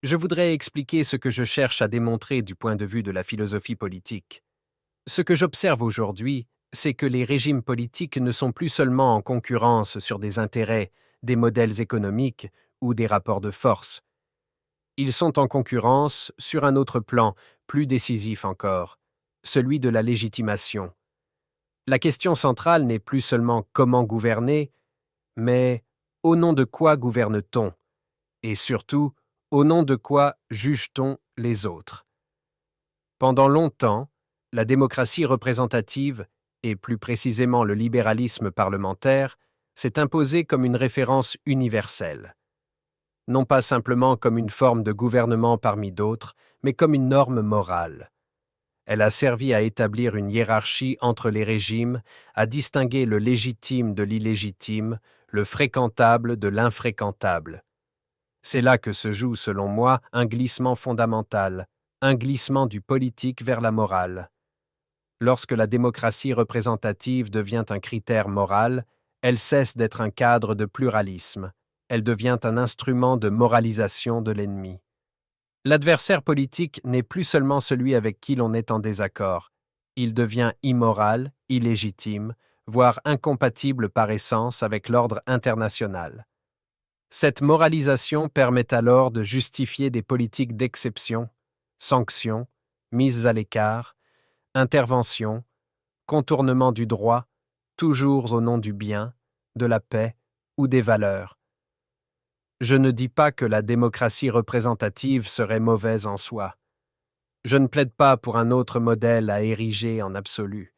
Je voudrais expliquer ce que je cherche à démontrer du point de vue de la philosophie politique. Ce que j'observe aujourd'hui, c'est que les régimes politiques ne sont plus seulement en concurrence sur des intérêts, des modèles économiques ou des rapports de force. Ils sont en concurrence sur un autre plan, plus décisif encore, celui de la légitimation. La question centrale n'est plus seulement comment gouverner, mais au nom de quoi gouverne-t-on? Et surtout, au nom de quoi juge-t-on les autres? Pendant longtemps, la démocratie représentative, et plus précisément le libéralisme parlementaire, s'est imposée comme une référence universelle. Non pas simplement comme une forme de gouvernement parmi d'autres, mais comme une norme morale. Elle a servi à établir une hiérarchie entre les régimes, à distinguer le légitime de l'illégitime, le fréquentable de l'infréquentable. C'est là que se joue, selon moi, un glissement fondamental, un glissement du politique vers la morale. Lorsque la démocratie représentative devient un critère moral, elle cesse d'être un cadre de pluralisme, elle devient un instrument de moralisation de l'ennemi. L'adversaire politique n'est plus seulement celui avec qui l'on est en désaccord, il devient immoral, illégitime, voire incompatible par essence avec l'ordre international. Cette moralisation permet alors de justifier des politiques d'exception, sanctions, mises à l'écart, interventions, contournement du droit, toujours au nom du bien, de la paix ou des valeurs. Je ne dis pas que la démocratie représentative serait mauvaise en soi. Je ne plaide pas pour un autre modèle à ériger en absolu.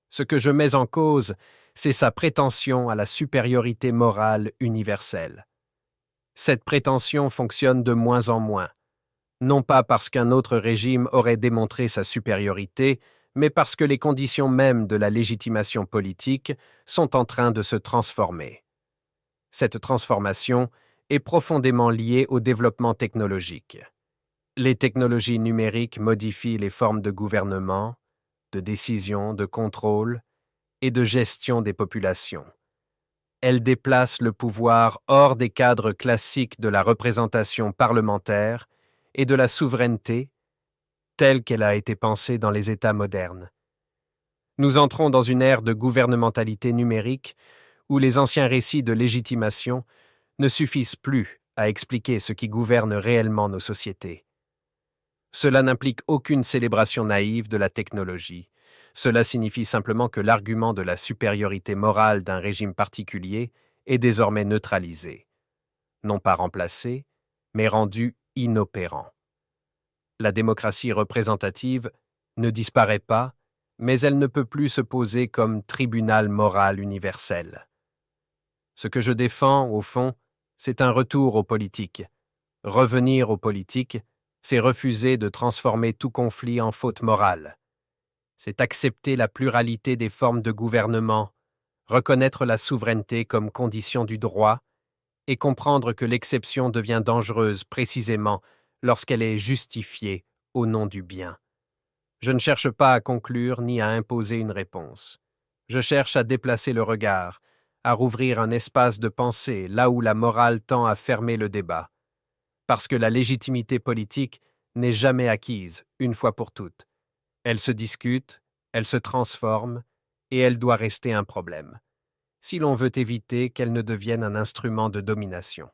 Ce que je mets en cause, c'est sa prétention à la supériorité morale universelle. Cette prétention fonctionne de moins en moins, non pas parce qu'un autre régime aurait démontré sa supériorité, mais parce que les conditions mêmes de la légitimation politique sont en train de se transformer. Cette transformation est profondément liée au développement technologique. Les technologies numériques modifient les formes de gouvernement, de décision, de contrôle et de gestion des populations. Elle déplace le pouvoir hors des cadres classiques de la représentation parlementaire et de la souveraineté, telle qu'elle a été pensée dans les États modernes. Nous entrons dans une ère de gouvernementalité numérique où les anciens récits de légitimation ne suffisent plus à expliquer ce qui gouverne réellement nos sociétés. Cela n'implique aucune célébration naïve de la technologie. Cela signifie simplement que l'argument de la supériorité morale d'un régime particulier est désormais neutralisé, non pas remplacé, mais rendu inopérant. La démocratie représentative ne disparaît pas, mais elle ne peut plus se poser comme tribunal moral universel. Ce que je défends, au fond, c'est un retour aux politiques. Revenir aux politiques, c'est refuser de transformer tout conflit en faute morale. C'est accepter la pluralité des formes de gouvernement, reconnaître la souveraineté comme condition du droit et comprendre que l'exception devient dangereuse précisément lorsqu'elle est justifiée au nom du bien. Je ne cherche pas à conclure ni à imposer une réponse. Je cherche à déplacer le regard, à rouvrir un espace de pensée là où la morale tend à fermer le débat. Parce que la légitimité politique n'est jamais acquise une fois pour toutes. Elle se discute, elle se transforme, et elle doit rester un problème, si l'on veut éviter qu'elle ne devienne un instrument de domination.